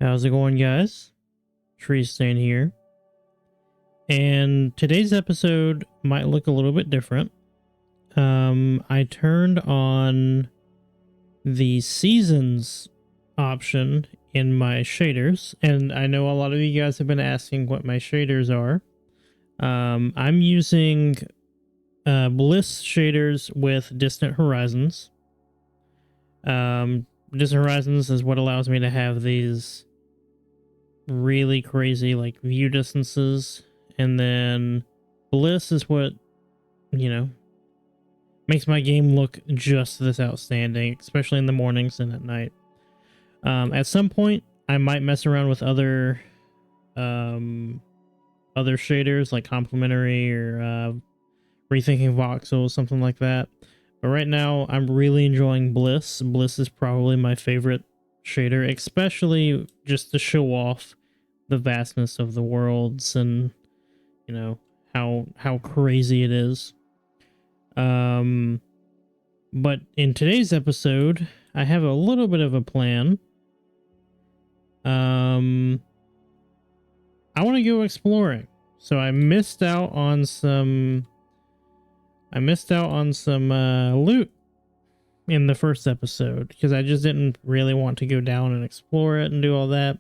How's it going, guys? Tristan here. And today's episode might look a little bit different. I turned on the seasons option in my shaders, and I know a lot of you guys have been asking what my shaders are. I'm using Bliss shaders with Distant Horizons. Distant Horizons is what allows me to have these really crazy like view distances, and then Bliss is what, makes my game look just this outstanding, especially in the mornings and at night. At some point I might mess around with other shaders like complementary or rethinking voxels, something like that, but right now I'm really enjoying Bliss. Bliss is probably my favorite shader, especially just to show off the vastness of the worlds and how crazy it is. But in today's episode I have a little bit of a plan. I want to go exploring. So I missed out on some loot in the first episode because I just didn't really want to go down and explore it and do all that.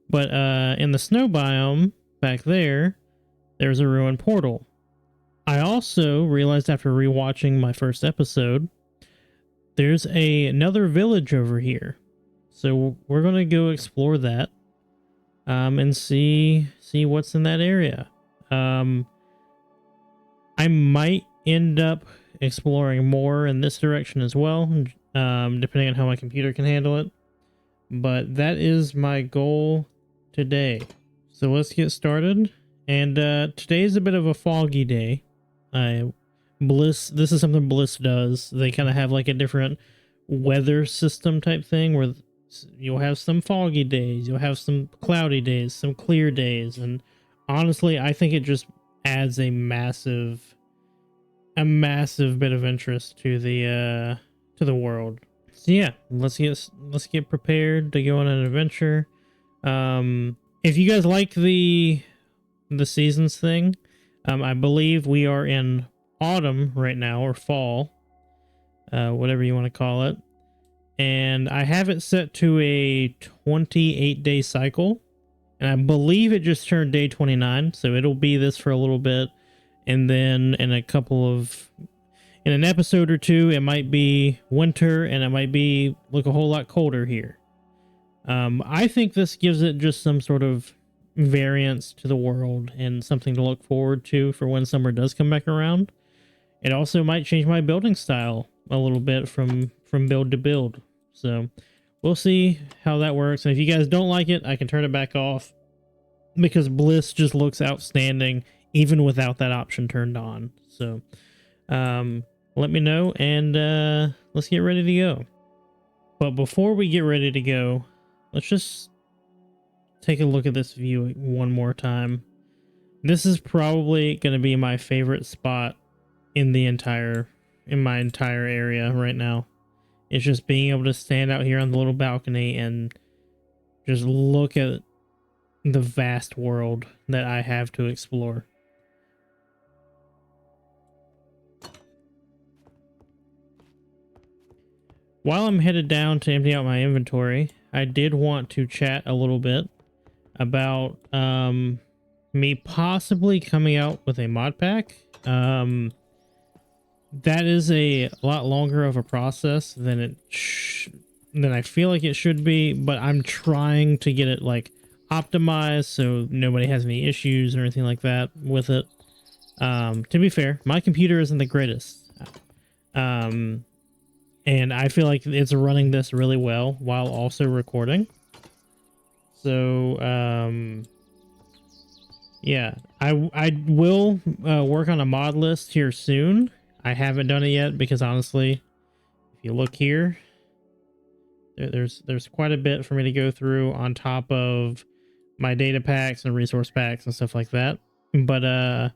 But in the snow biome back there's a ruined portal. I also realized after rewatching my first episode, there's another village over here. So we're going to go explore that and see what's in that area. I might end up exploring more in this direction as well, depending on how my computer can handle it. But that is my goal today. So let's get started. And today is a bit of a foggy day. This is something Bliss does. They kind of have like a different weather system type thing where you'll have some foggy days, you'll have some cloudy days, some clear days, and honestly, I think it just adds a massive bit of interest to the world. So yeah, let's get prepared to go on an adventure. If you guys like the seasons thing, I believe we are in autumn right now, or fall, whatever you want to call it. And I have it set to a 28-day cycle. And I believe it just turned day 29, so it'll be this for a little bit. And then in an episode or two, it might be winter and it might be look a whole lot colder here. I think this gives it just some sort of variance to the world and something to look forward to for when summer does come back around. It also might change my building style a little bit from build to build. So we'll see how that works. And if you guys don't like it, I can turn it back off because Bliss just looks outstanding even without that option turned on. So let me know, and let's get ready to go. But before we get ready to go, let's just take a look at this view one more time. This is probably going to be my favorite spot in my entire area right now. It's just being able to stand out here on the little balcony and just look at the vast world that I have to explore. While I'm headed down to empty out my inventory, I did want to chat a little bit about me possibly coming out with a mod pack. That is a lot longer of a process than I feel like it should be, but I'm trying to get it like optimized so nobody has any issues or anything like that with it. To be fair, my computer isn't the greatest. And I feel like it's running this really well while also recording. So, yeah, I will work on a mod list here soon. I haven't done it yet because honestly, if you look here, there's quite a bit for me to go through on top of my data packs and resource packs and stuff like that. But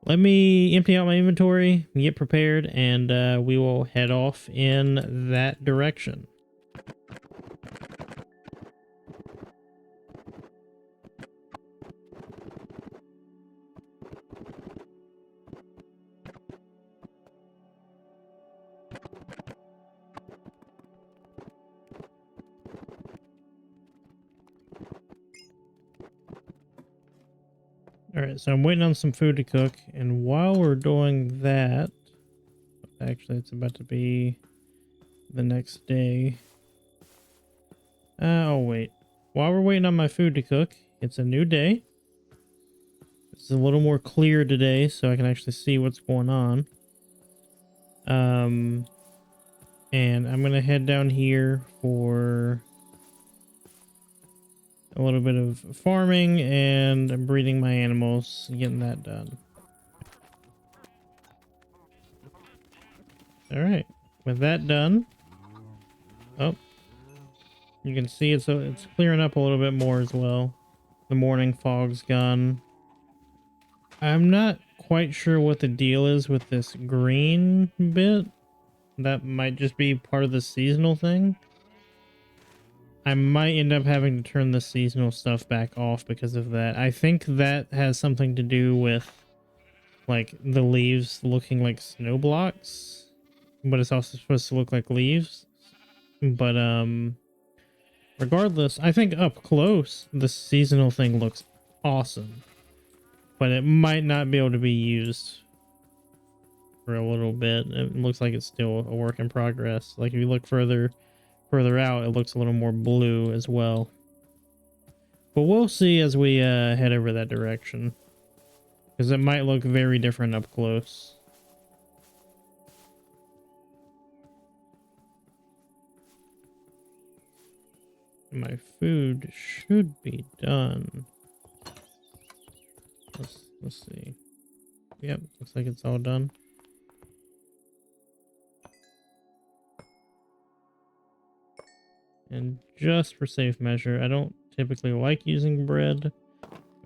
let me empty out my inventory, get prepared, and we will head off in that direction. All right, so I'm waiting on some food to cook, and while we're doing that, actually, it's about to be the next day. Oh, wait. While we're waiting on my food to cook, it's a new day. It's a little more clear today, so I can actually see what's going on. And I'm gonna head down here for a little bit of farming and breeding my animals, getting that done. All right, with that done, oh, you can see it's clearing up a little bit more as well. The morning fog's gone. I'm not quite sure what the deal is with this green bit. That might just be part of the seasonal thing. I might end up having to turn the seasonal stuff back off because of that. I think that has something to do with like the leaves looking like snow blocks, but it's also supposed to look like leaves. But regardless, I think up close the seasonal thing looks awesome, but it might not be able to be used for a little bit. It looks like it's still a work in progress. Like if you look further out, it looks a little more blue as well. But we'll see as we head over that direction, because it might look very different up close. My food should be done. Let's see. Yep, looks like it's all done. And just for safe measure, I don't typically like using bread.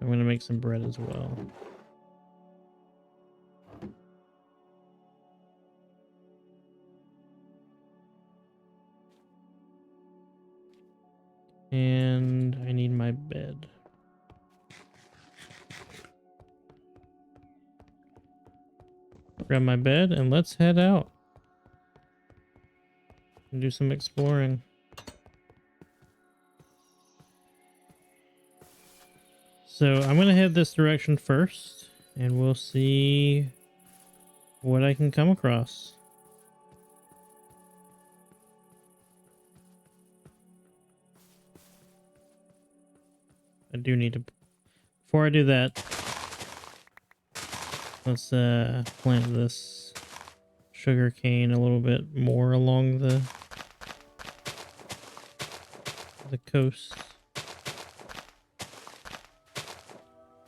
I'm going to make some bread as well. And I need my bed. Grab my bed and let's head out and do some exploring. So I'm going to head this direction first, and we'll see what I can come across. I do need to, before I do that, let's plant this sugar cane a little bit more along the coast.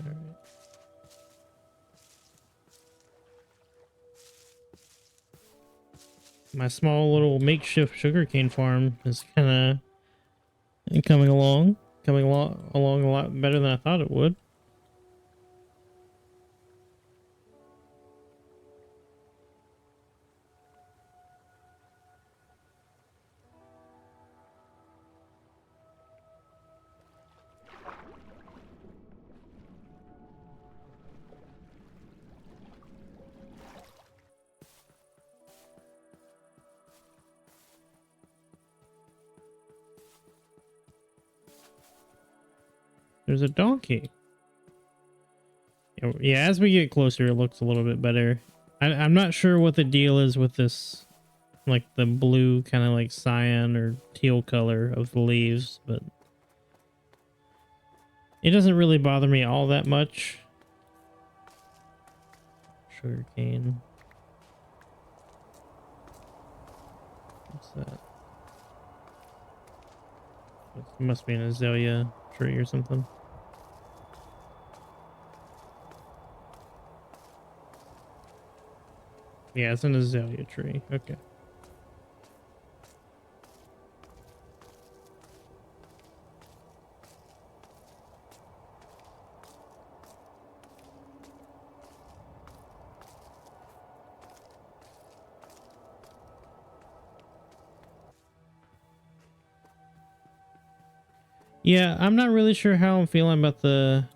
All right. My small little makeshift sugarcane farm is kind of coming along a lot better than I thought it would. There's a donkey. Yeah, as we get closer, it looks a little bit better. I'm not sure what the deal is with this, like the blue kind of like cyan or teal color of the leaves, but it doesn't really bother me all that much. Sugarcane. What's that? It must be an azalea tree or something. Yeah, it's an azalea tree. Okay. Yeah, I'm not really sure how I'm feeling about the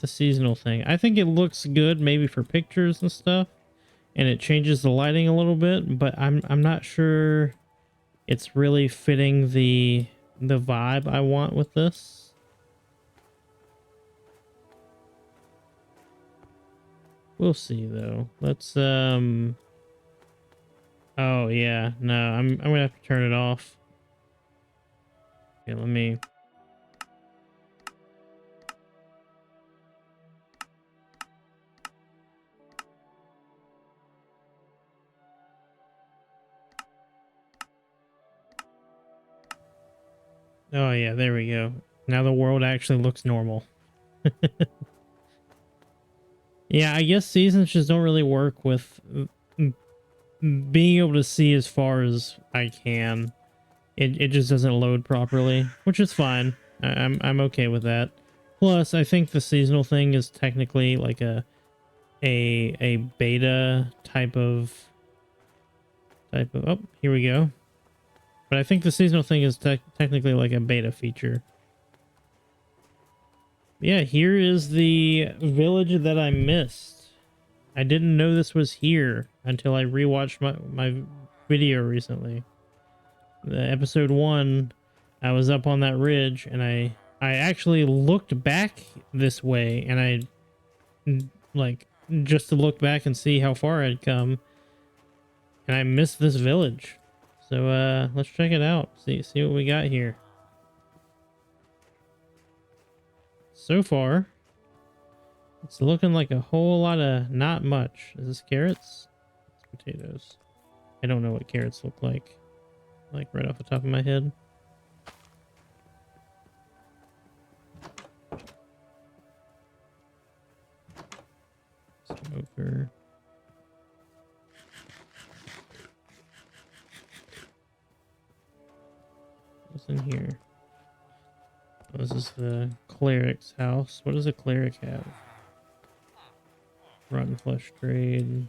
seasonal thing. I think it looks good maybe for pictures and stuff, and it changes the lighting a little bit, but I'm not sure it's really fitting the vibe I want with this. We'll see though. Let's oh yeah, no, I'm gonna have to turn it off. Okay, let me. Oh yeah, there we go. Now the world actually looks normal. Yeah, I guess seasons just don't really work with being able to see as far as I can. It just doesn't load properly, which is fine. I'm okay with that. Plus, I think the seasonal thing is technically like a beta type of. Oh, here we go. But I think the seasonal thing is technically like a beta feature. Yeah, here is the village that I missed. I didn't know this was here until I rewatched my video recently. The episode 1, I was up on that ridge and I actually looked back this way and I like just to look back and see how far I'd come, and I missed this village. So let's check it out. See what we got here. So far, it's looking like a whole lot of not much. Is this carrots? It's potatoes. I don't know what carrots look like right off the top of my head. Smoker. What's in here? Oh, this is the cleric's house. What does a cleric have? Rotten flesh trade.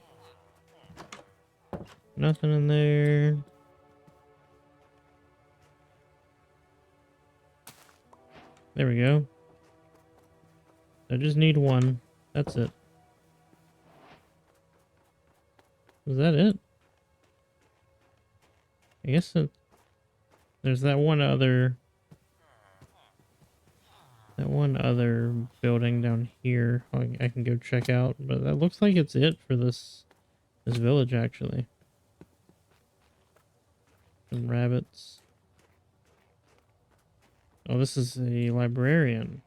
Nothing in there. There we go. I just need one. That's it. Is that it? I guess there's that one other building down here I can go check out, but that looks like it's it for this village actually. Some rabbits. Oh, this is a librarian.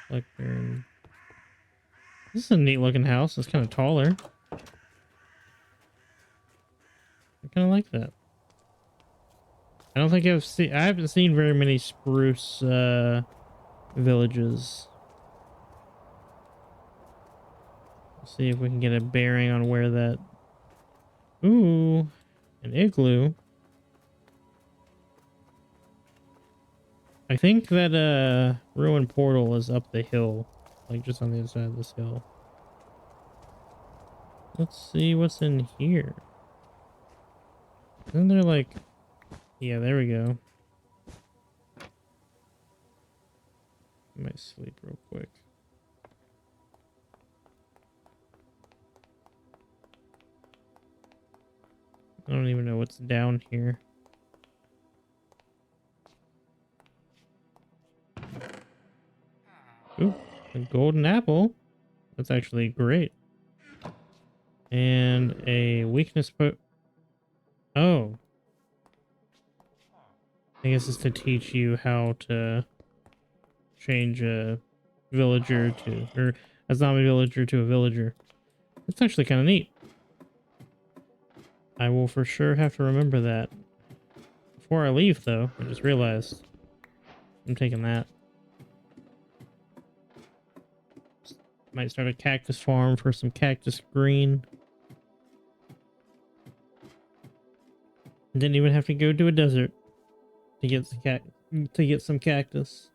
Librarian. This is a neat looking house. It's kind of taller. I kind of like that. I don't think I haven't seen very many spruce villages. Let's see if we can get a bearing on where that. Ooh, an igloo. I think that ruined portal is up the hill, like just on the other side of this hill. Let's see what's in here. Isn't there like, yeah, there we go. I might sleep real quick. I don't even know what's down here. Ooh, a golden apple. That's actually great. And a weakness oh. I guess it's to teach you how to change a villager to, or a zombie villager to a villager. That's actually kind of neat. I will for sure have to remember that. Before I leave, though, I just realized I'm taking that. Might start a cactus farm for some cactus green. Didn't even have to go to a desert to get some cactus.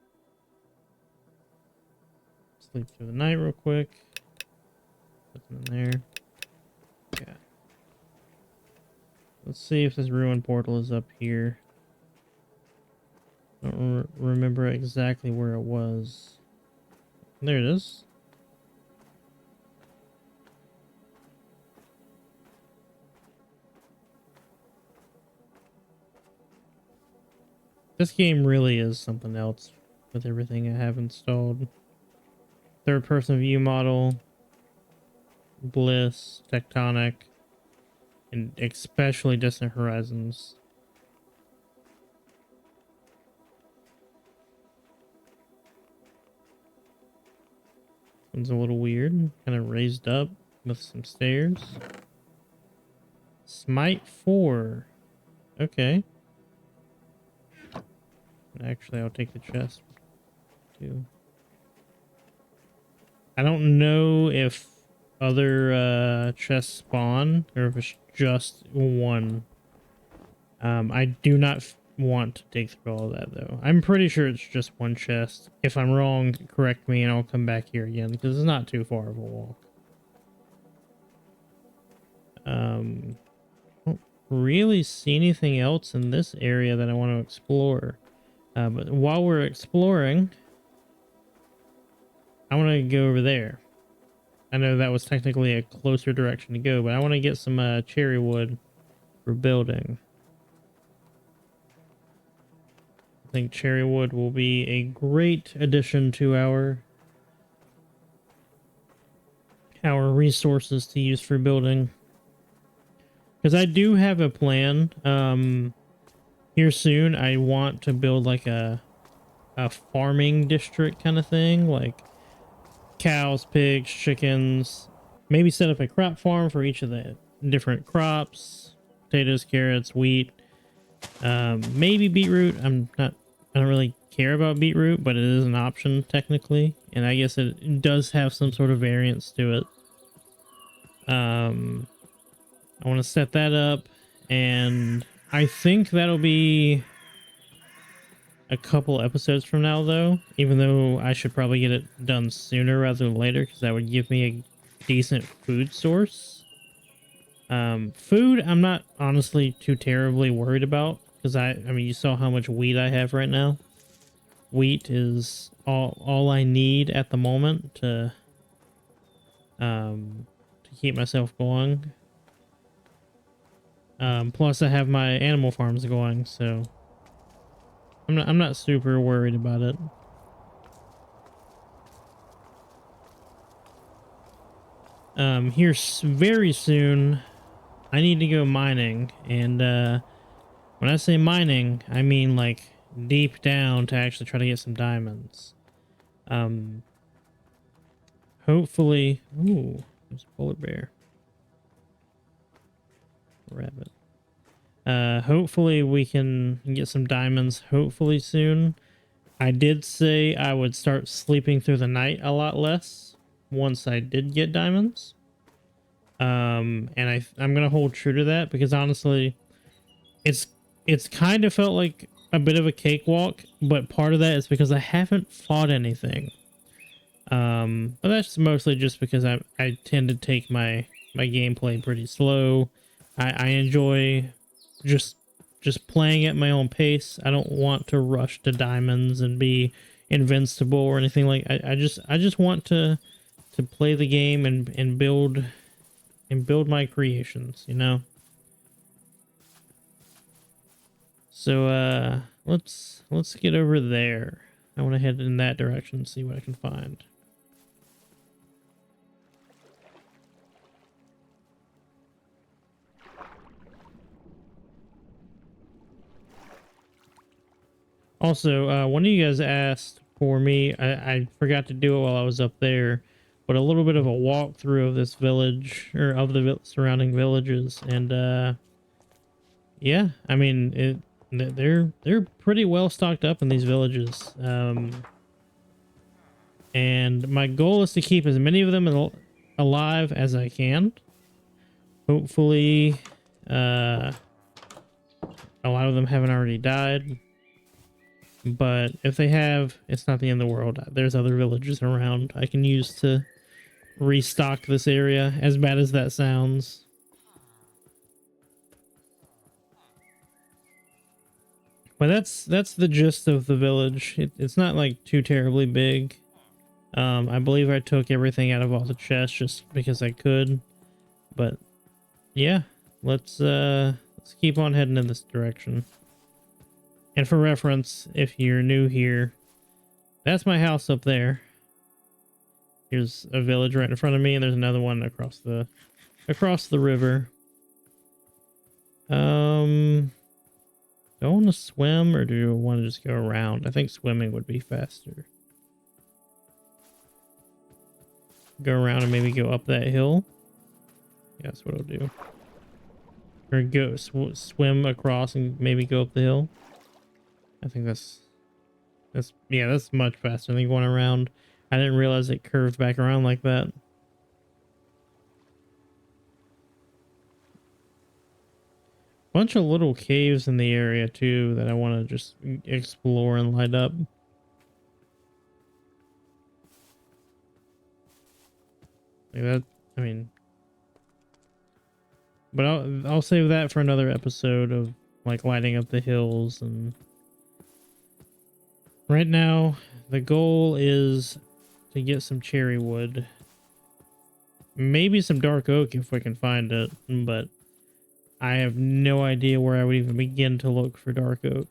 Sleep through the night real quick. Nothing in there. Yeah. Let's see if this ruined portal is up here. I don't remember exactly where it was. There it is. This game really is something else with everything I have installed. third person view model, Bliss, Tectonic, and especially Distant Horizons. One's a little weird, kind of raised up with some stairs. Smite 4. Okay. Actually, I'll take the chest too. I don't know if other chests spawn or if it's just one. I do not want to dig through all of that though. I'm pretty sure it's just one chest. If I'm wrong, correct me and I'll come back here again because it's not too far of a walk. I don't really see anything else in this area that I want to explore. But while we're exploring, I want to go over there. I know that was technically a closer direction to go, but I want to get some cherry wood for building. I think cherry wood will be a great addition to our resources to use for building. Because I do have a plan. Here soon, I want to build like a farming district kind of thing, like cows, pigs, chickens. Maybe set up a crop farm for each of the different crops: potatoes, carrots, wheat. Maybe beetroot. I don't really care about beetroot, but it is an option technically, and I guess it does have some sort of variance to it. I want to set that up, and I think that'll be a couple episodes from now, though, even though I should probably get it done sooner rather than later, because that would give me a decent food source. Food, I'm not honestly too terribly worried about, because I mean, you saw how much wheat I have right now. Wheat is all I need at the moment to keep myself going. Plus I have my animal farms going, so I'm not super worried about it. Here very soon, I need to go mining, and when I say mining, I mean like deep down to actually try to get some diamonds. Hopefully, ooh, there's a polar bear. Rabbit. Hopefully we can get some diamonds hopefully soon. I did say I would start sleeping through the night a lot less once I did get diamonds. And I'm gonna hold true to that, because honestly, it's kind of felt like a bit of a cakewalk, but part of that is because I haven't fought anything. But that's mostly just because I tend to take my gameplay pretty slow. I enjoy just playing at my own pace. I don't want to rush to diamonds and be invincible or anything like. I just want to play the game and build my creations, you know. So let's get over there. I want to head in that direction and see what I can find. Also, one of you guys asked for me. I forgot to do it while I was up there, but a little bit of a walkthrough of this village, or of the surrounding villages, and yeah, I mean they're pretty well stocked up in these villages. And my goal is to keep as many of them alive as I can. Hopefully, a lot of them haven't already died. But if they have, it's not the end of the world. There's other villages around I can use to restock this area, as bad as that sounds. But that's the gist of the village. It's not like too terribly big. I believe I took everything out of all the chests just because I could. But yeah, let's keep on heading in this direction. And for reference, if you're new here, that's my house up there. Here's a village right in front of me, and there's another one across the river. Do I want to swim or do I want to just go around? I think swimming would be faster. Go around and maybe go up that hill. Yeah, that's what I'll do. Or go swim across and maybe go up the hill. I think that's much faster than going around. I didn't realize it curved back around like that. Bunch of little caves in the area too that I want to just explore and light up. Like that, I mean, but I'll save that for another episode of like lighting up the hills. And right now the goal is to get some cherry wood, maybe some dark oak if we can find it, but I have no idea where I would even begin to look for dark oak.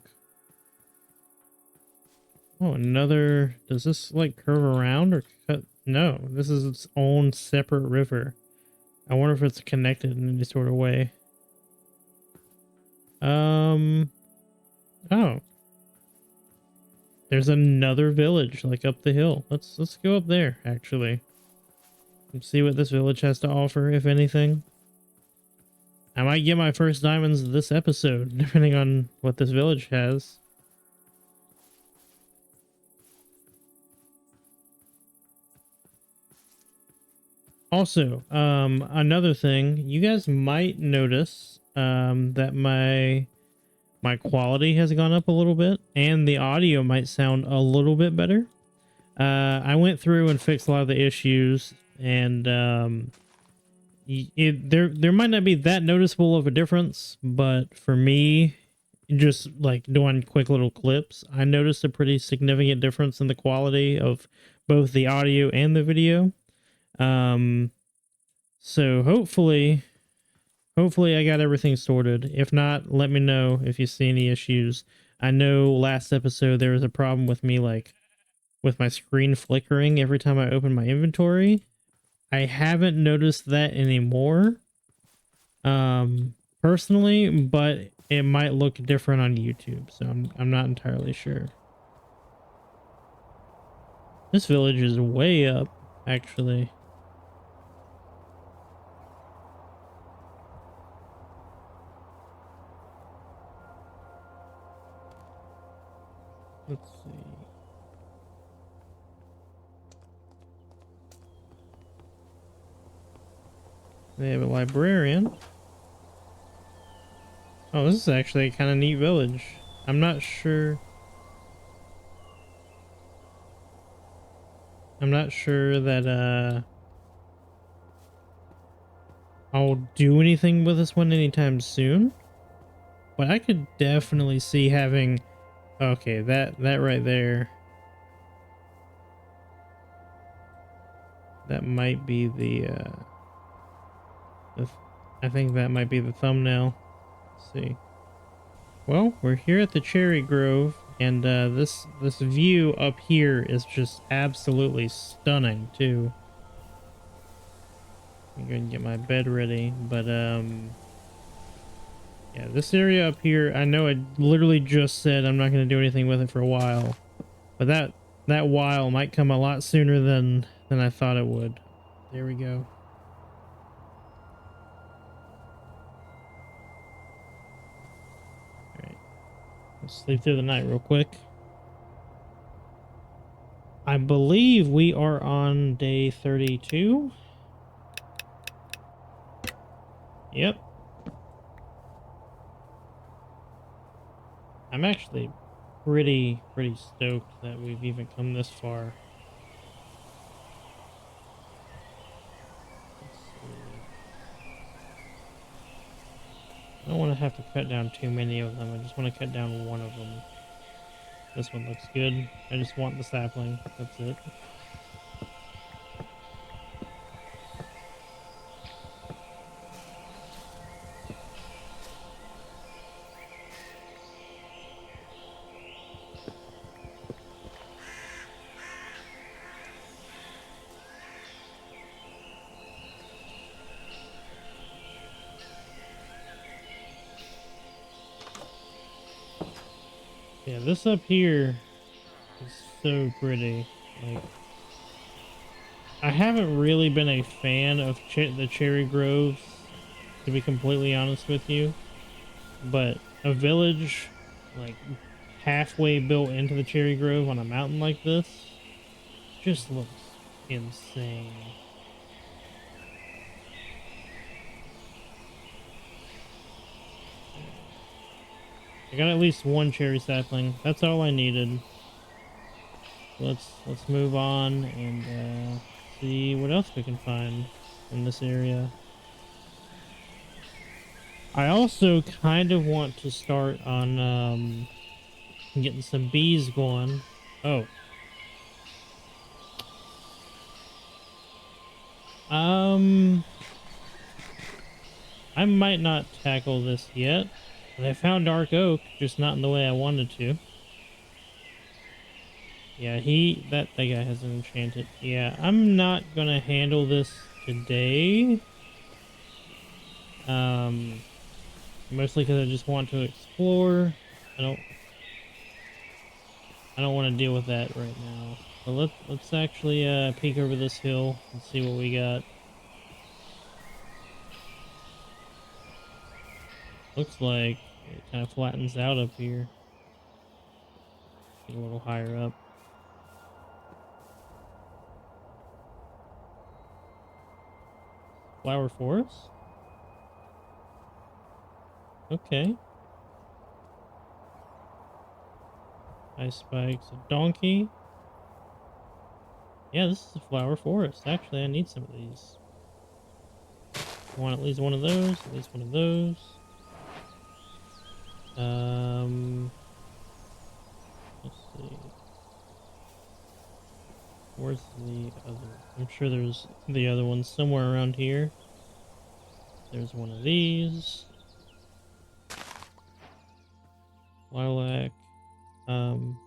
Oh, another... Does this, like, curve around or cut? No, this is its own separate river. I wonder if it's connected in any sort of way. Oh. There's another village, like, up the hill. Let's go up there, actually. And see what this village has to offer, if anything. I might get my first diamonds this episode, depending on what this village has. Also, another thing, you guys might notice that my quality has gone up a little bit, and the audio might sound a little bit better. I went through and fixed a lot of the issues, and there might not be that noticeable of a difference, but for me, just like doing quick little clips, I noticed a pretty significant difference in the quality of both the audio and the video. So hopefully I got everything sorted. If not, let me know if you see any issues. I know last episode there was a problem with me, like, with my screen flickering every time I open my inventory. I haven't noticed that anymore, personally, but it might look different on YouTube, so I'm not entirely sure. This village is way up, actually. Let's see. They have a librarian. Oh, this is actually a kind of neat village. I'm not sure. I'm not sure that I'll do anything with this one anytime soon. But I could definitely see having... Okay, that right there. That might be the I think that might be the thumbnail. Let's see. Well, we're here at the Cherry Grove, and this view up here is just absolutely stunning too. I'm gonna get my bed ready, but yeah, this area up here, I know I literally just said I'm not gonna do anything with it for a while, but that while might come a lot sooner than I thought it would. There we go. All right, let's sleep through the night real quick. I believe we are on day 32. Yep. I'm actually pretty stoked that we've even come this far. Let's see. I don't want to have to cut down too many of them. I just want to cut down one of them. This one looks good. I just want the sapling. That's it. Yeah, this up here is so pretty. Like, I haven't really been a fan of the cherry groves, to be completely honest with you. But a village, like halfway built into the cherry grove on a mountain like this, just looks insane. I got at least one cherry sapling. That's all I needed. Let's move on and see what else we can find in this area. I also kind of want to start on getting some bees going. Oh, um, I might not tackle this yet, but I found dark oak, just not in the way I wanted to. Yeah, that guy has an enchanted. Yeah, I'm not gonna handle this today. Um, Mostly because I just want to explore. I don't I don't want to deal with that right now. But let's actually peek over this hill and see what we got. Looks like it kind of flattens out up here. Get a little higher up. Flower forest? Okay. Ice spikes, a donkey. Yeah, this is a flower forest. Actually, I need some of these. I want at least one of those, at least one of those. Um, let's see. Where's the other? I'm sure there's the other one somewhere around here. There's one of these. Lilac. Um,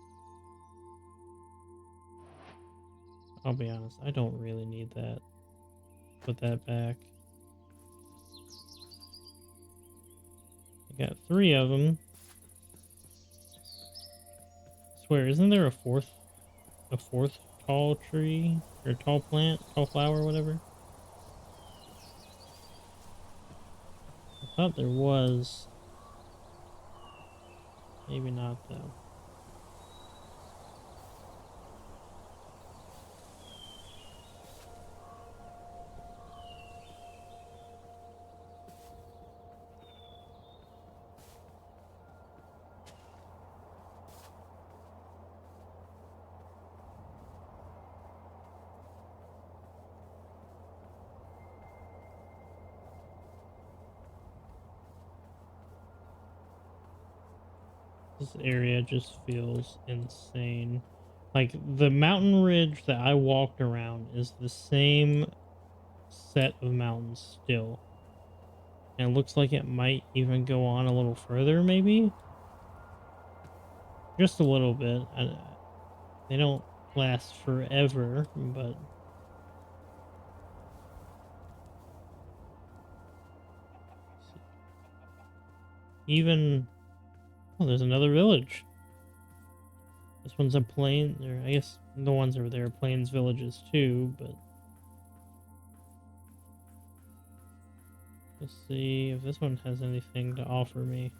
I'll be honest, I don't really need that. Put that back. I got 3 of them. I swear, isn't there a fourth tall tree or tall plant, tall flower, whatever? I thought there was. Maybe not though. This area just feels insane. Like the mountain ridge that I walked around is the same set of mountains still. And it looks like it might even go on a little further, maybe? Just a little bit. They don't last forever, but even... Oh, there's another village. This one's a plain, or I guess the ones over there are plains villages too, but let's see if this one has anything to offer me.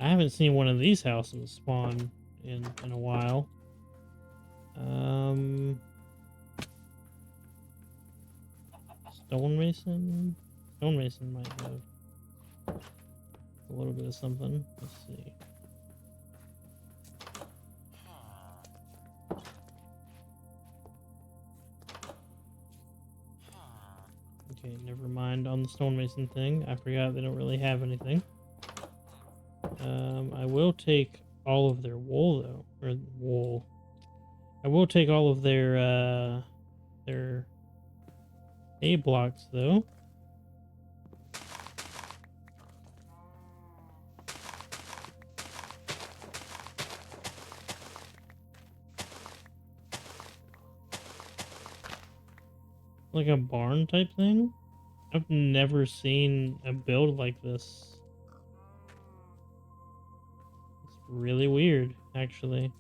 I haven't seen one of these houses spawn in a while. Um, stonemason. Stonemason might have a little bit of something. Let's see. Okay, never mind on the stonemason thing. I forgot they don't really have anything. I will take all of their wool though, or wool. I will take all of their A blocks though. Like a barn type thing. I've never seen a build like this. It's really weird, actually.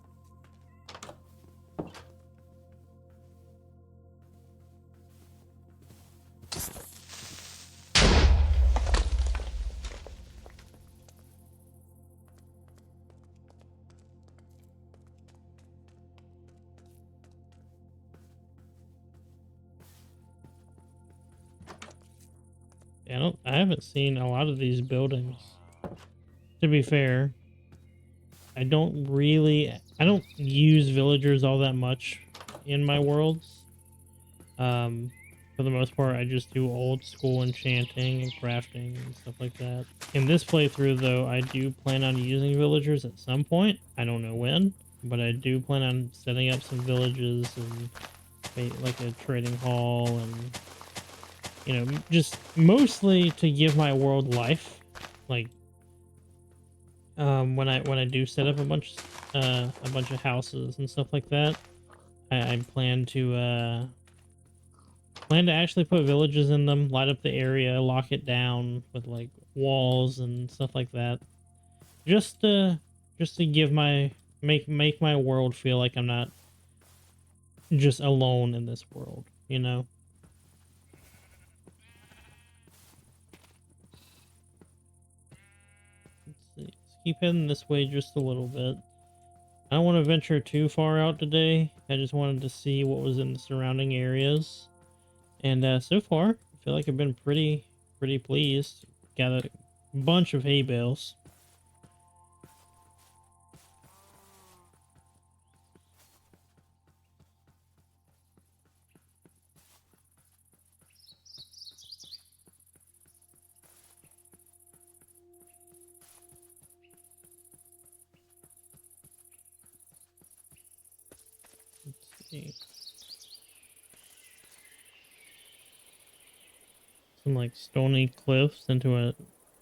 Yeah, I haven't seen a lot of these buildings. To be fair, I don't use villagers all that much in my worlds. For the most part, I just do old school enchanting and crafting and stuff like that. In this playthrough, though, I do plan on using villagers at some point. I don't know when, but I do plan on setting up some villages and like a trading hall and, you know, just mostly to give my world life. Like, when I do set up a bunch of houses and stuff like that, I plan to actually put villages in them, light up the area, lock it down with like walls and stuff like that. Just to give my make my world feel like I'm not just alone in this world, you know? Let's see. Let's keep heading this way just a little bit. I don't want to venture too far out today. I just wanted to see what was in the surrounding areas. And so far, I feel like I've been pretty pleased. Got a bunch of hay bales. Let's see. Some like stony cliffs into a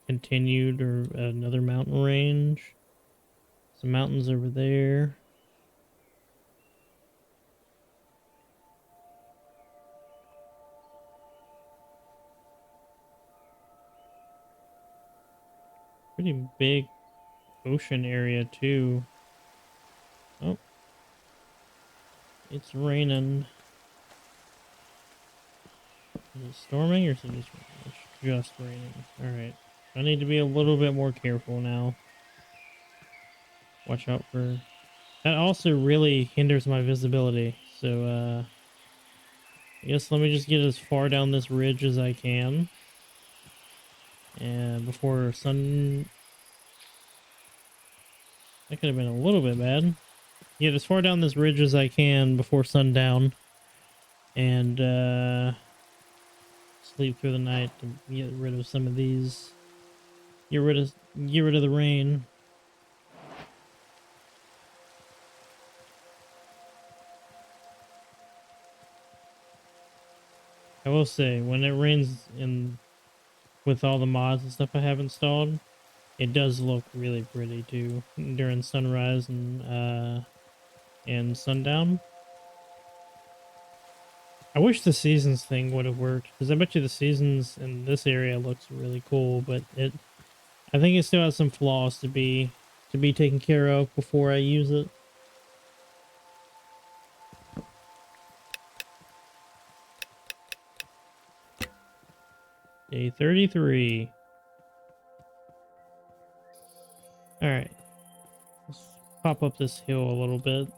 continued or another mountain range. Some mountains over there. Pretty big ocean area too. Oh, it's raining. Is it storming or is it just raining? It's just raining. Alright. I need to be a little bit more careful now. Watch out for... That also really hinders my visibility. So, I guess let me just get as far down this ridge as I can. And before sun... That could have been a little bit bad. Get as far down this ridge as I can before sundown. And, sleep through the night to get rid of some of these. Get rid of the rain. I will say, when it rains in with all the mods and stuff I have installed, it does look really pretty too during sunrise and sundown. I wish the seasons thing would have worked, because I bet you the seasons in this area looks really cool, but I think it still has some flaws to be taken care of before I use it. Day 33. All right. Let's pop up this hill a little bit.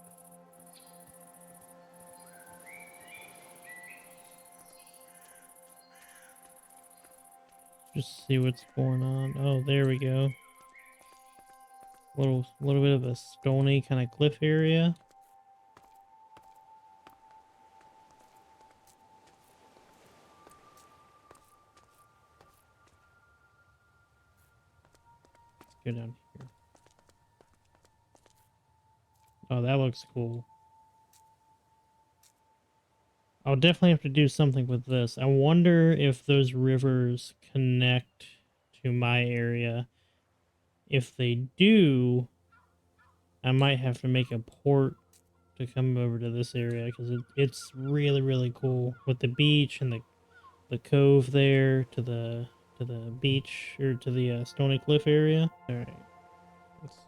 Just see what's going on. Oh, there we go. Little bit of a stony kind of cliff area. Let's go down here. Oh, that looks cool. I'll definitely have to do something with this. I wonder if those rivers connect to my area. If they do, I might have to make a port to come over to this area because it's really cool with the beach and the cove there to the beach or to the Stony Cliff area. All right. Let's see.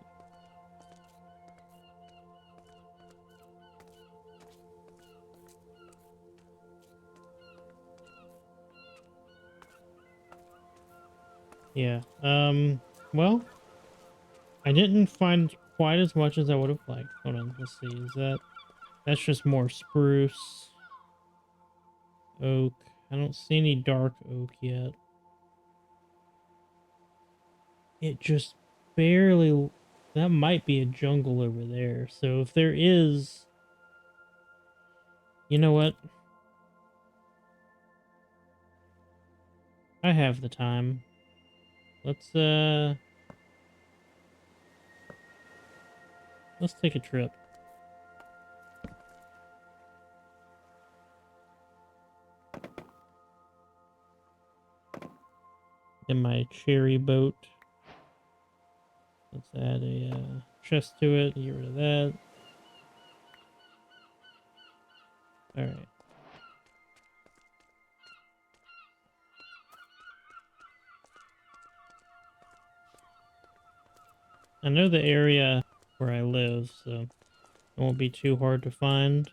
Yeah. Well, I didn't find quite as much as I would have liked. Hold on. Let's see. That's just more spruce, oak. I don't see any dark oak yet. It just barely. That might be a jungle over there. So if there is, you know what? I have the time. Let's take a trip. In my cherry boat. Let's add a chest to it. Get rid of that. All right. I know the area where I live, so it won't be too hard to find.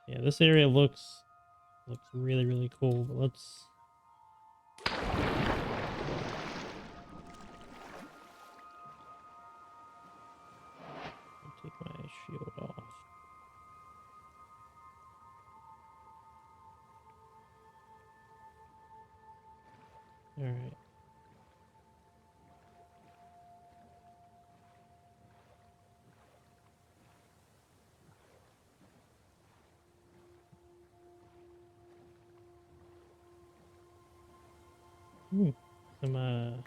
Yeah, this area looks really, really cool, but let's take my shield off. All right. Ooh, some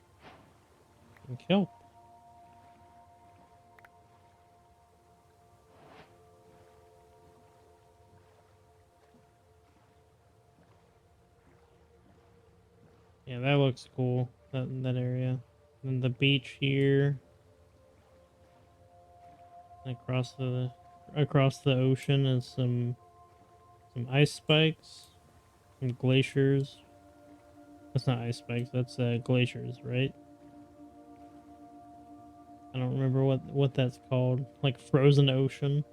kelp. Yeah, that looks cool. That area. And the beach here, across the ocean, is some ice spikes, some glaciers. That's not ice spikes. That's glaciers, right? I don't remember what that's called. Like frozen ocean.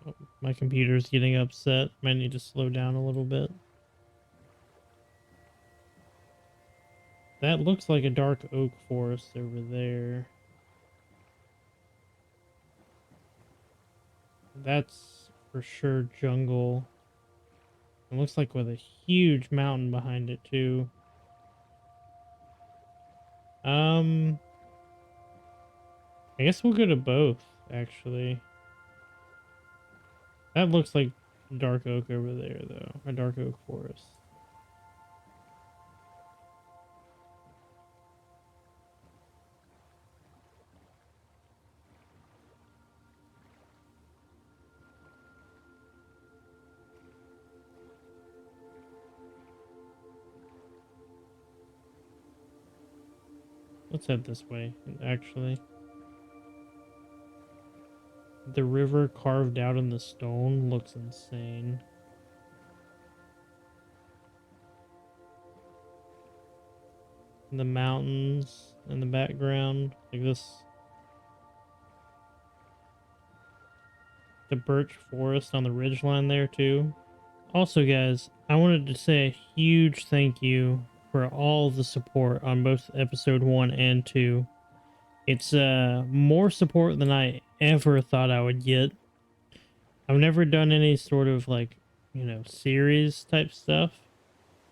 Oh, my computer's getting upset. Might need to slow down a little bit. That looks like a dark oak forest over there. That's for sure jungle. It looks like with a huge mountain behind it too. Um, I guess we'll go to both, actually. That looks like dark oak over there, though. A dark oak forest. Let's head this way, actually. The river carved out in the stone looks insane. The mountains in the background, like this. The birch forest on the ridgeline there, too. Also, guys, I wanted to say a huge thank you for all the support on both episode 1 and 2. It's more support than I ever thought I would get. I've never done any sort of like, series type stuff.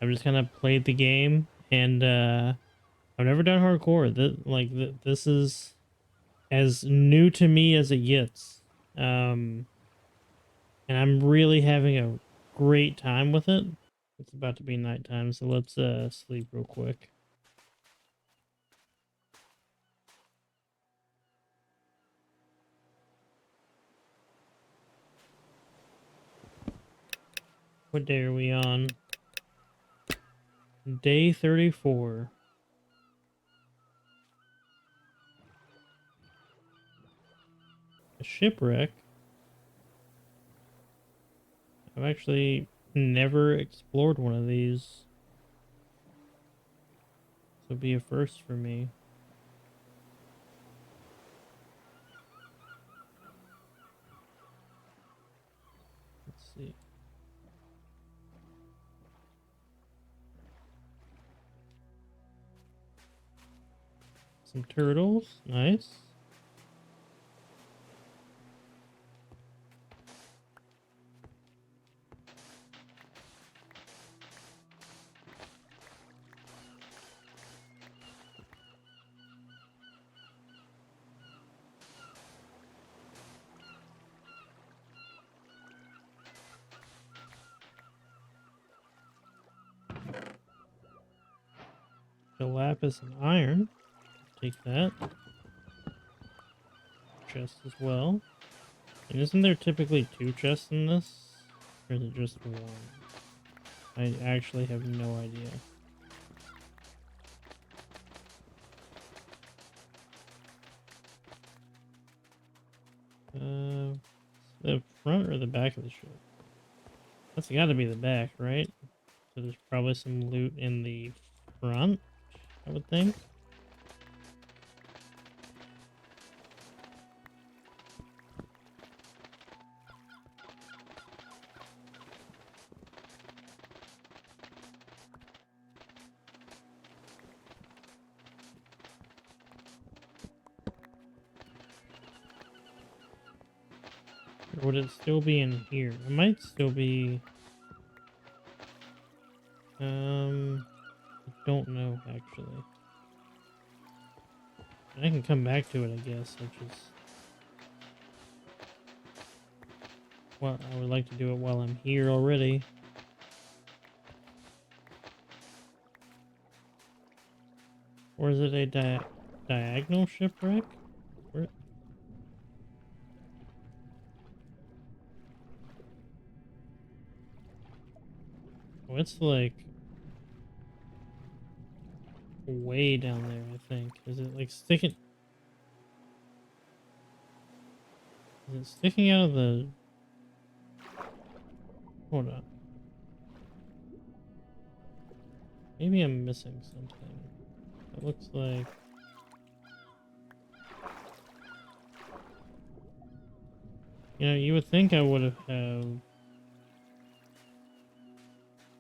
I've just kind of played the game, and I've never done hardcore. This is as new to me as it gets. Um, and I'm really having a great time with it. It's about to be nighttime, so let's sleep real quick. What day are we on? Day 34. A shipwreck. I've actually never explored one of these. So it'll be a first for me. Let's see. Some turtles. Nice. The lapis and iron. Take that. Chest as well. And isn't there typically 2 chests in this? Or is it just 1? I actually have no idea. The front or the back of the ship? That's got to be the back, right? So there's probably some loot in the front, I would think. Or would it still be in here? It might still be... I don't know, actually. I can come back to it, I guess, which is... Well, I would like to do it while I'm here already. Or is it a diagonal shipwreck? Where... Oh, it's like... way down there, I think. Is it like sticking... Is it sticking out of the... Hold on. Maybe I'm missing something. It looks like... You know, you would think I would have...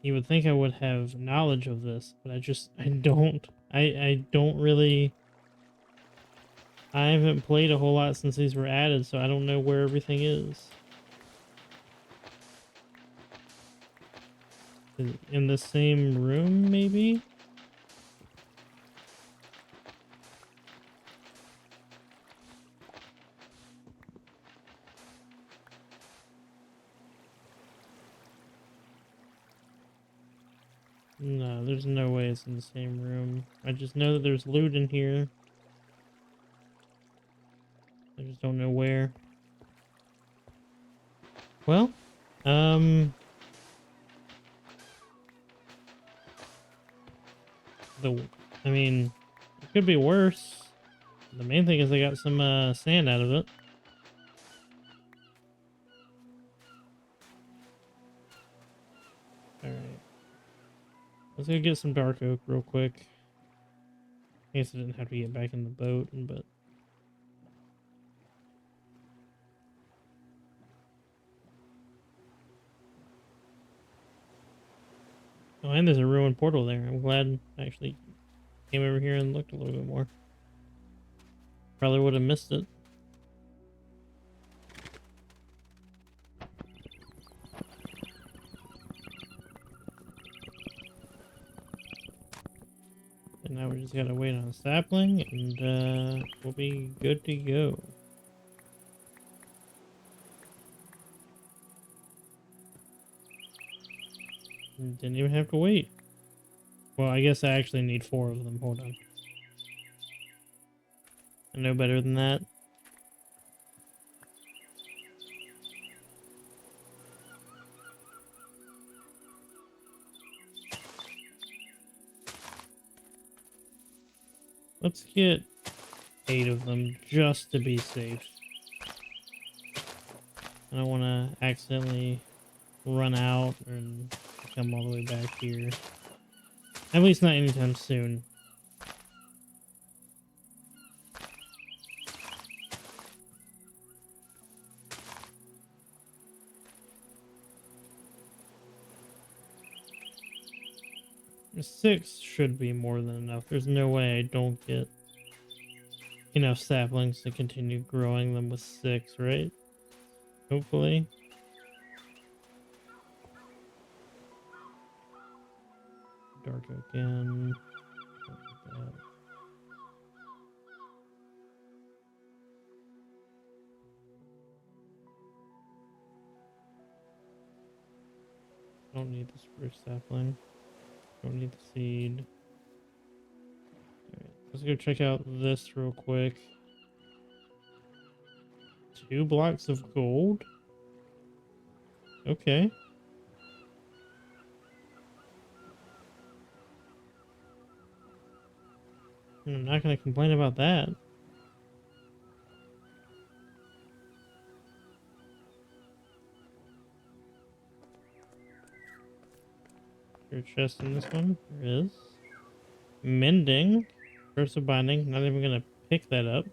You would think I would have knowledge of this, but I don't. I don't really... I haven't played a whole lot since these were added, so I don't know where everything is. Is it in the same room, maybe? No, there's no way it's in the same room. I just know that there's loot in here. I just don't know where. Well, I mean, it could be worse. The main thing is I got some sand out of it. Alright. Let's go get some dark oak real quick. I guess I didn't have to get back in the boat, but... Oh, and there's a ruined portal there. I'm glad I actually came over here and looked a little bit more. Probably would have missed it. And now we just gotta wait on a sapling, and we'll be good to go. Didn't even have to wait. Well, I guess I actually need 4 of them. Hold on. I know better than that. Let's get 8 of them just to be safe. I don't want to accidentally run out and come all the way back here. At least not anytime soon. Six should be more than enough. There's no way I don't get enough saplings to continue growing them with 6, right? Hopefully. Dark again. Don't need the spruce sapling. Don't need the seed. Alright, let's go check out this real quick. 2 blocks of gold? Okay. I'm not going to complain about that. Is there a chest in this one? There is. Mending. Curse of binding. Not even going to pick that up.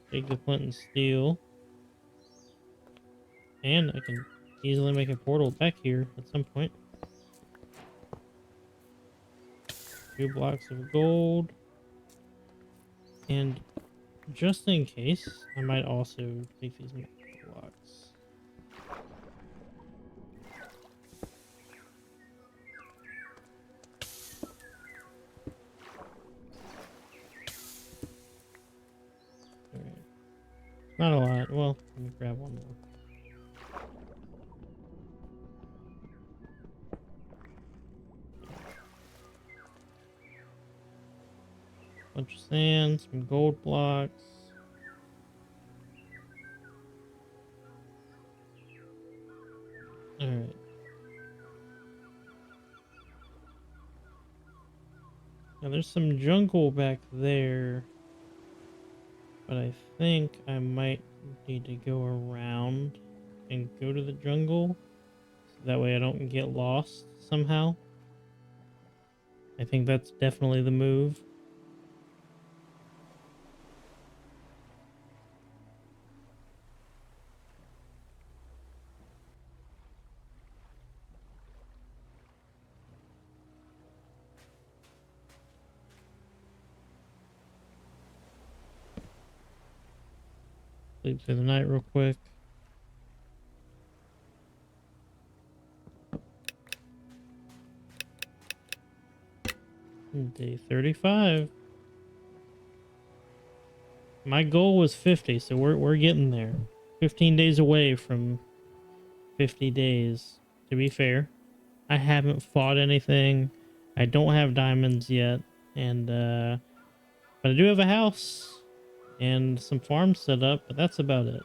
Take the flint and steel. And I can easily make a portal back here at some point. 2 blocks of gold. And just in case, I might also take these blocks. Alright. Not a lot. Well, let me grab one more. Bunch of sand, some gold blocks. Alright. Now there's some jungle back there. But I think I might need to go around and go to the jungle. So that way I don't get lost somehow. I think that's definitely the move. Sleep through the night real quick. Day 35. My goal was 50, so we're getting there. 15 days away from 50 days. To be fair, I haven't fought anything. I don't have diamonds yet, and but I do have a house and some farms set up, but that's about it.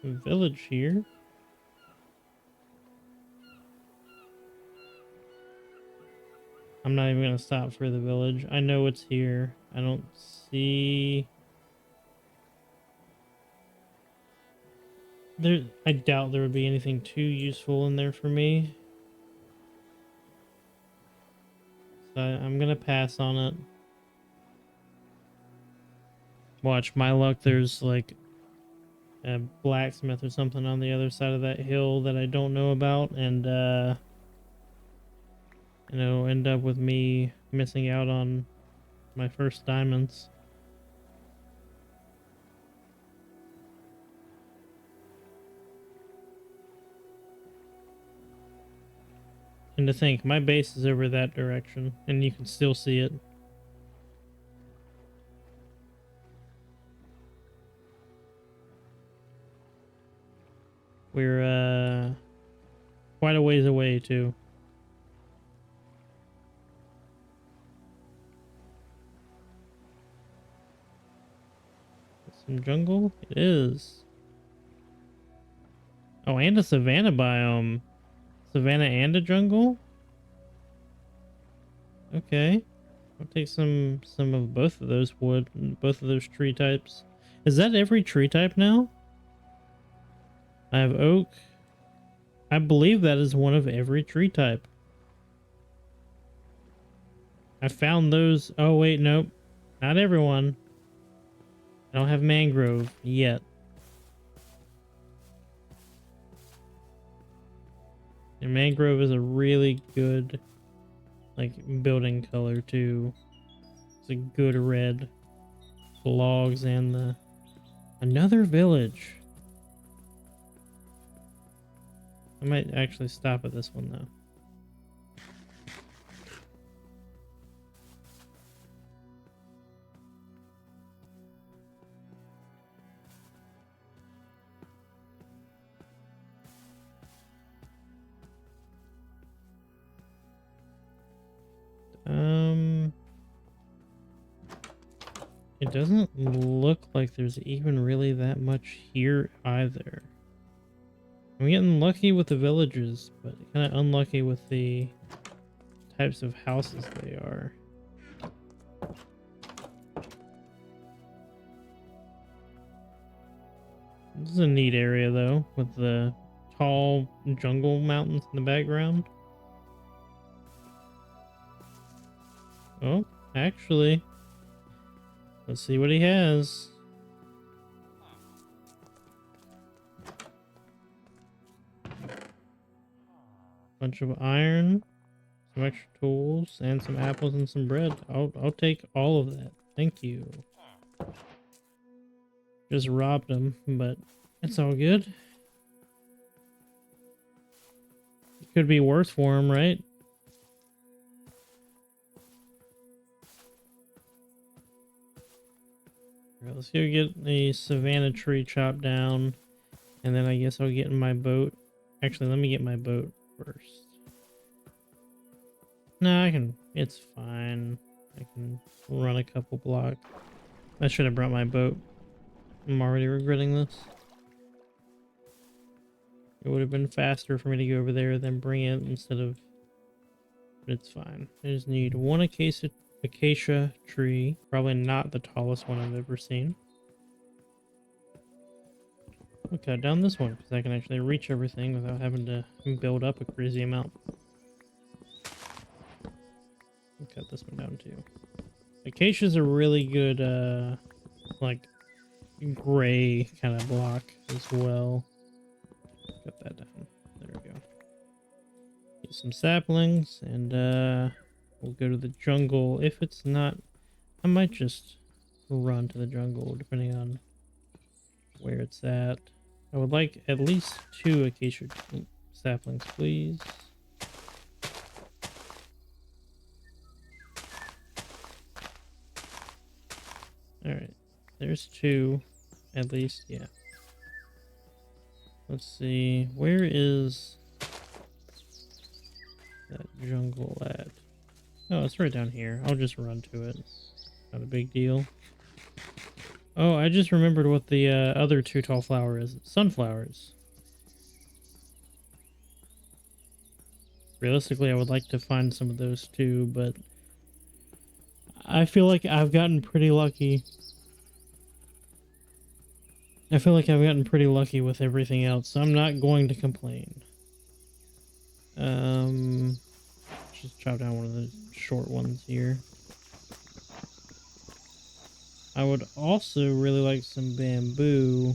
Village here. I'm not even gonna stop for the village. I know it's here. I don't see there. I doubt there would be anything too useful in there for me. So I'm gonna pass on it. Watch my luck. There's like a blacksmith or something on the other side of that hill that I don't know about, and you know, end up with me missing out on my first diamonds. And to think, my base is over that direction, and you can still see it. We're quite a ways away too. Some jungle? It is. Oh, and a savanna biome. Savanna and a jungle? Okay. I'll take some of both of those wood, both of those tree types. Is that every tree type now? I have oak. I believe that is one of every tree type. I found those. Oh, wait, nope. Not everyone. I don't have mangrove yet. And mangrove is a really good, like, building color, too. It's a good red. The logs and the... Another village. I might actually stop at this one, though. It doesn't look like there's even really that much here either. I'm getting lucky with the villages, but kind of unlucky with the types of houses they are. This is a neat area though, with the tall jungle mountains in the background. Oh, actually, let's see what he has. Bunch of iron, some extra tools, and some apples and some bread. I'll take all of that. Thank you. Just robbed him, but it's all good. It could be worse for him, right? Alright, let's go get a savanna tree chopped down, and then I guess I'll get in my boat. Actually, let me get my boat first. No, I can. It's fine. I can run a couple blocks. I should have brought my boat. I'm already regretting this. It would have been faster for me to go over there than bring it instead of... But it's fine. I just need one acacia tree. Probably not the tallest one I've ever seen. I'll cut down this one because I can actually reach everything without having to build up a crazy amount. I'll cut this one down too. Acacia's a really good, like, gray kind of block as well. Cut that down. There we go. Get some saplings, and we'll go to the jungle. If it's not, I might just run to the jungle, depending on where it's at. I would like at least 2 acacia saplings, please. Alright, there's 2, at least, yeah. Let's see, where is that jungle at? Oh, it's right down here. I'll just run to it. Not a big deal. Oh, I just remembered what the other 2 tall flower is. Sunflowers. Realistically, I would like to find some of those too, but I feel like I've gotten pretty lucky. I feel like I've gotten pretty lucky with everything else, so I'm not going to complain. Just chop down one of the short ones here. I would also really like some bamboo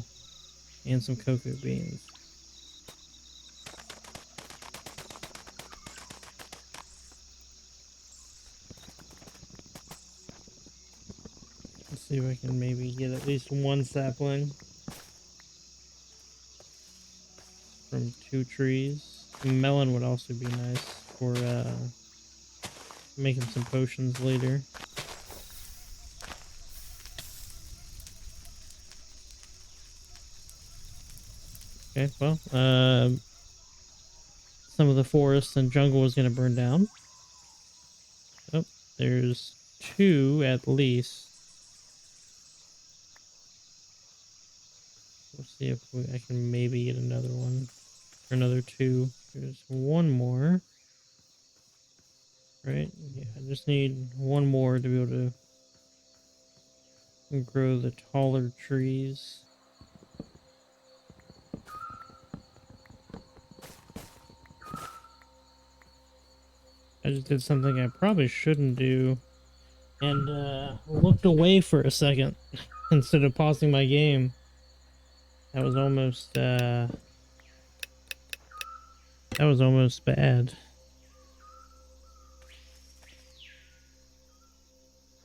and some cocoa beans. Let's see if I can maybe get at least 1 sapling from 2 trees. Melon would also be nice for making some potions later. Okay, well, some of the forest and jungle was going to burn down. Oh, there's 2 at least. We'll see if I can maybe get another one. Or another 2. There's 1 more. Right? Yeah, I just need 1 more to be able to grow the taller trees. I just did something I probably shouldn't do and looked away for a second instead of pausing my game. That was almost bad.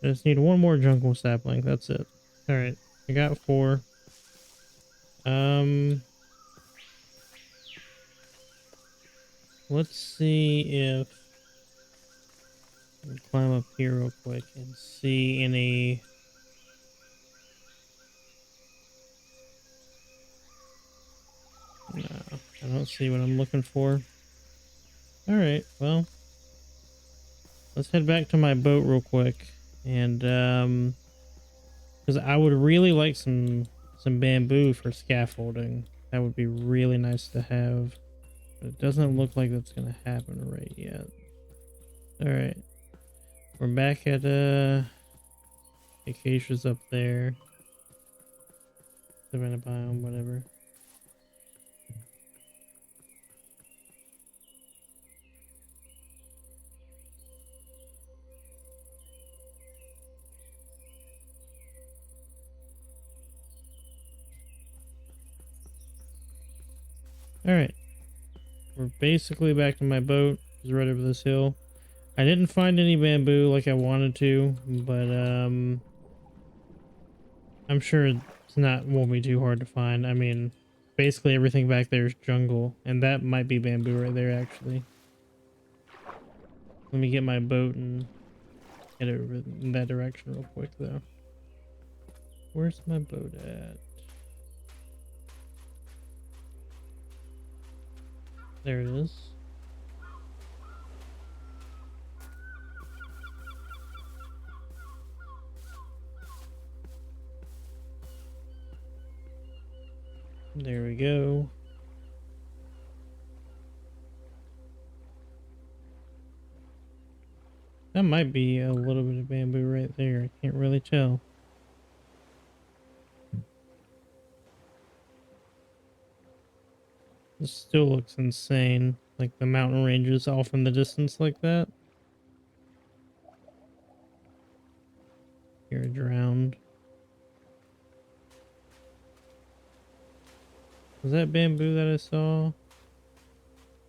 I just need 1 more jungle sapling. That's it. All right, I got 4. Let's see if I can climb up here real quick and see any. No, I don't see what I'm looking for. All right, well, let's head back to my boat real quick, and because I would really like some bamboo for scaffolding. That would be really nice to have. But it doesn't look like that's gonna happen right yet. All right, we're back at acacias up there. Savannah biome, whatever. All right, we're basically back to my boat. It's right over this hill. I didn't find any bamboo like I wanted to, but I'm sure won't be too hard to find. I mean, basically everything back there is jungle, and that might be bamboo right there actually. Let me get my boat and head over in that direction real quick though. Where's my boat at? There it is. There we go. That might be a little bit of bamboo right there. I can't really tell. This still looks insane. Like the mountain ranges off in the distance like that. You're drowned. Was that bamboo that I saw?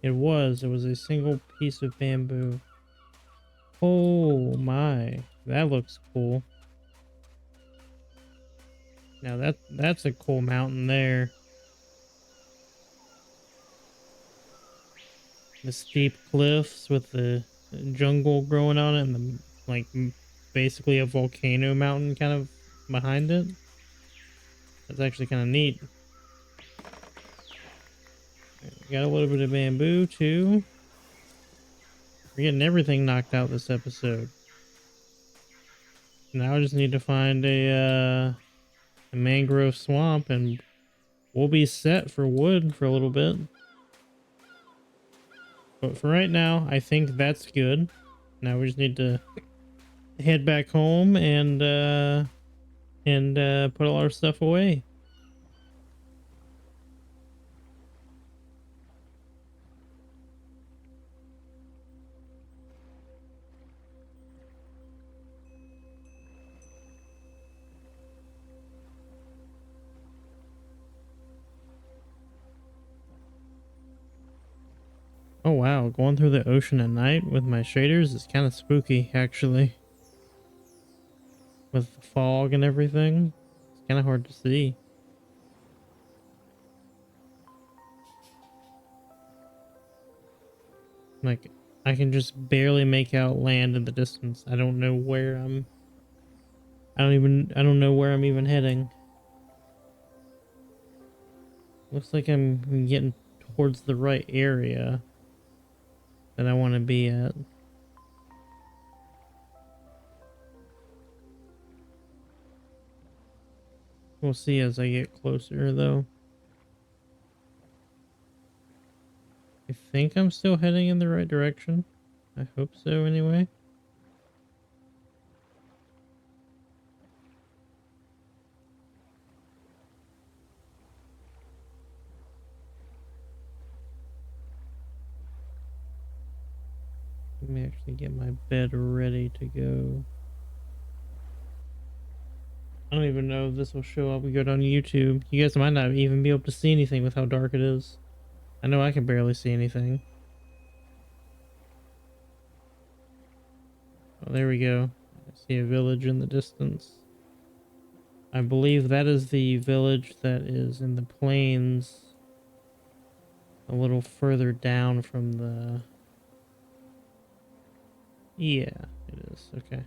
It was. It was a single piece of bamboo. Oh my. That looks cool. Now that's a cool mountain there. The steep cliffs with the jungle growing on it and the like basically a volcano mountain kind of behind it. That's actually kind of neat. Got a little bit of bamboo too. We're getting everything knocked out this episode. Now I just need to find a mangrove swamp and we'll be set for wood for a little bit. But for right now, I think that's good. Now we just need to head back home and put all our stuff away. Oh wow, going through the ocean at night with my shaders is kind of spooky, actually. With the fog and everything, it's kind of hard to see. Like, I can just barely make out land in the distance. I don't know where I don't know where I'm even heading. Looks like I'm getting towards the right area. that I want to be at. We'll see as I get closer, though. I think I'm still heading in the right direction. I hope so, anyway. Let me actually get my bed ready to go. I don't even know if this will show up good on YouTube. You guys might not even be able to see anything with how dark it is. I know I can barely see anything. Oh, there we go. I see a village in the distance. I believe that is the village that is in the plains a little further down from the... Yeah, it is. Okay.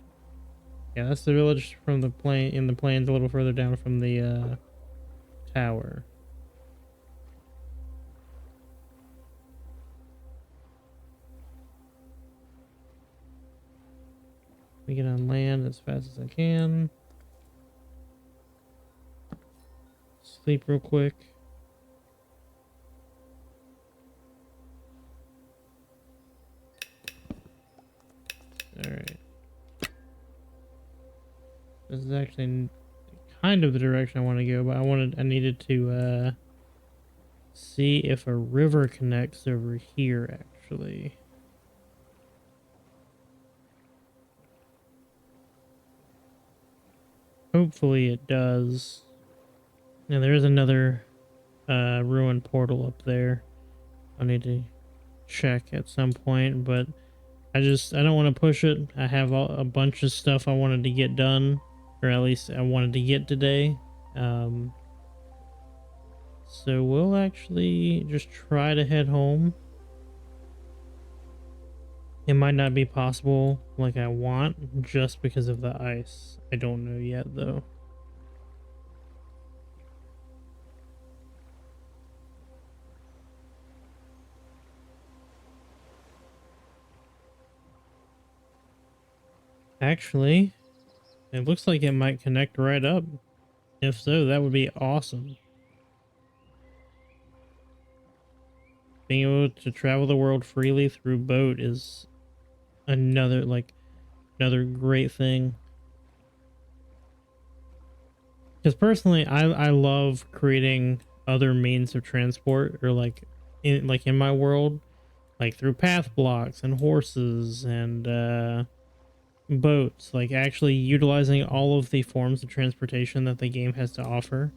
Yeah, that's the village from the plain in the plains a little further down from the tower. We get on land as fast as I can. Sleep real quick. Alright. This is actually kind of the direction I want to go, but I needed to see if a river connects over here actually. Hopefully it does. And there is another ruined portal up there. I need to check at some point, but I don't want to push it. I have a bunch of stuff I wanted to get done, or at least I wanted to get today. So we'll actually just try to head home. It might not be possible like I want just because of the ice. I don't know yet though. Actually, it looks like it might connect right up. If so, that would be awesome. Being able to travel the world freely through boat is another great thing. Because personally, I love creating other means of transport, or in my world, like through path blocks and horses and boats, like actually utilizing all of the forms of transportation that the game has to offer.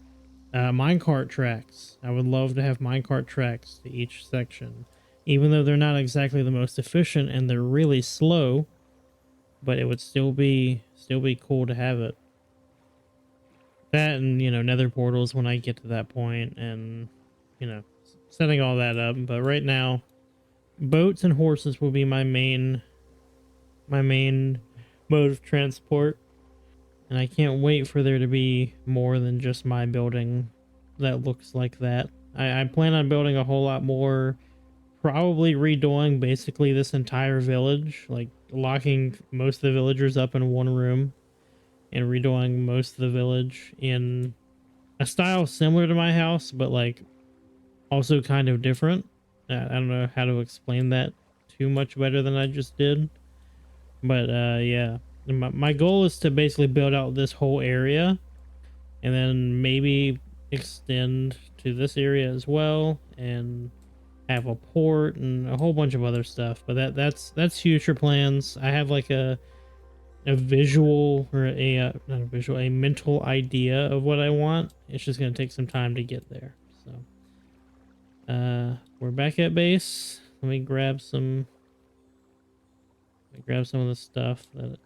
Minecart tracks. I would love to have minecart tracks to each section, even though they're not exactly the most efficient and they're really slow, but it would still be cool to have it. That and, nether portals when I get to that point, and, setting all that up. But right now, boats and horses will be my main mode of transport. And I can't wait for there to be more than just my building that looks like that. I plan on building a whole lot more, probably redoing basically this entire village, like locking most of the villagers up in one room and redoing most of the village in a style similar to my house, but like also kind of different. I don't know how to explain that too much better than I just did. But yeah, my goal is to basically build out this whole area and then maybe extend to this area as well and have a port and a whole bunch of other stuff. But that's future plans. I have like a visual, or not a visual, a mental idea of what I want. It's just going to take some time to get there. So we're back at base. Let me grab some of the stuff that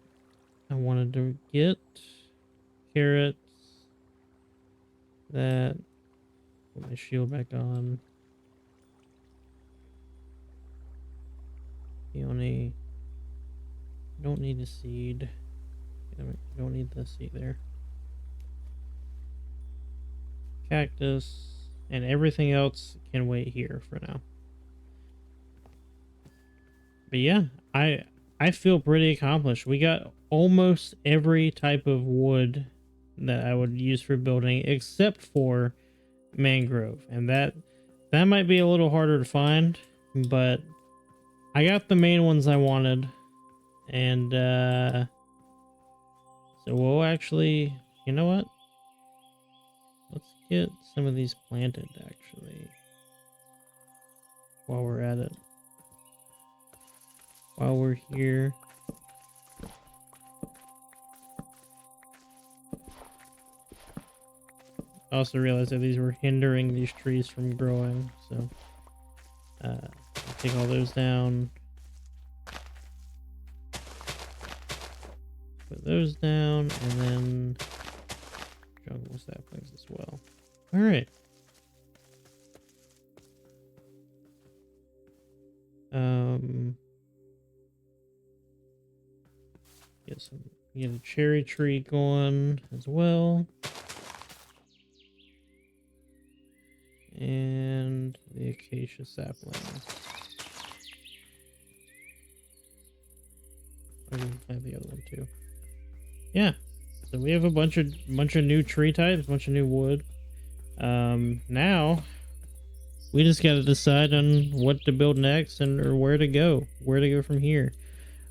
I wanted to get. Carrots. That. Put my shield back on. Peony. Don't need a seed. Don't need the seed there. Cactus. And everything else can wait here for now. But yeah, I feel pretty accomplished. We got almost every type of wood that I would use for building except for mangrove, and that might be a little harder to find, but I got the main ones I wanted. And so we'll actually, you know what? Let's get some of these planted actually while we're at it. While we're here. I also realized that these were hindering these trees from growing, so I'll take all those down. Put those down, and then jungle saplings as well. All right. Get a cherry tree going as well. And the acacia sapling. I can plant the other one too. Yeah. So we have a bunch of new tree types, bunch of new wood. Now we just got to decide on what to build next or where to go from here.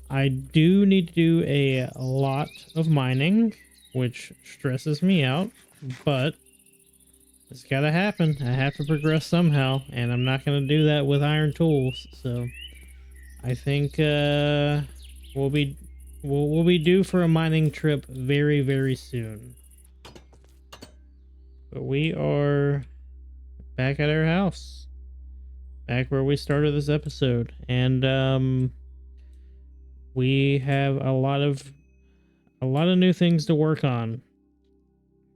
I do need to do a lot of mining, which stresses me out, but it's gotta happen. I have to progress somehow, and I'm not gonna do that with iron tools. So I think we'll be due for a mining trip very, very soon. But we are back at our house, back where we started this episode, and we have a lot of new things to work on.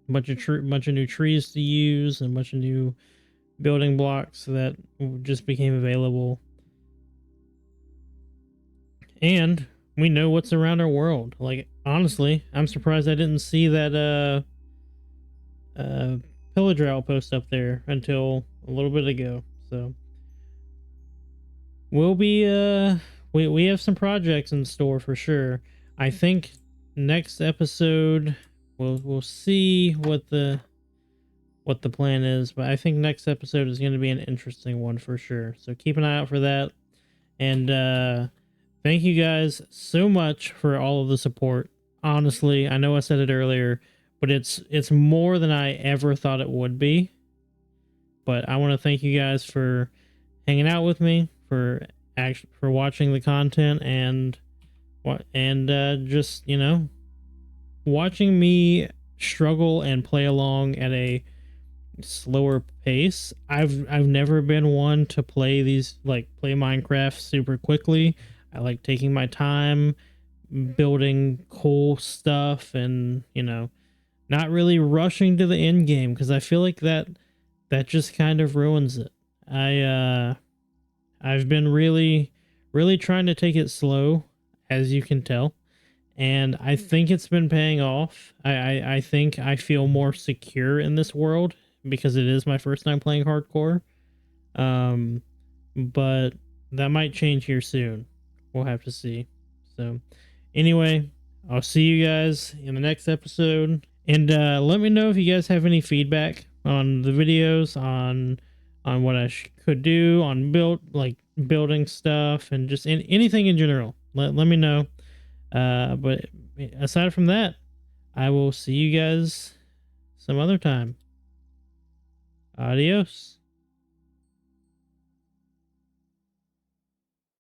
Bunch of new trees to use, and a bunch of new building blocks that just became available. And we know what's around our world. Like, honestly, I'm surprised I didn't see that pillager outpost up there until a little bit ago. So we'll be we have some projects in store for sure. I think next episode we'll see what the plan is, but I think next episode is going to be an interesting one for sure. So keep an eye out for that. And thank you guys so much for all of the support. Honestly, I know I said it earlier, but it's more than I ever thought it would be. But I want to thank you guys for hanging out with me, for watching the content, and just, you know, watching me struggle and play along at a slower pace. I've never been one to play Minecraft super quickly. I like taking my time building cool stuff, and, you know, not really rushing to the end game, because I feel like that just kind of ruins it. I've been really trying to take it slow, as you can tell, and I think it's been paying off. I think I feel more secure in this world because it is my first time playing hardcore. But that might change here soon. We'll have to see. So anyway, I'll see you guys in the next episode, and let me know if you guys have any feedback on the videos, on what I could do on building stuff, and just anything in general. Let me know. But aside from that, I will see you guys some other time. Adios.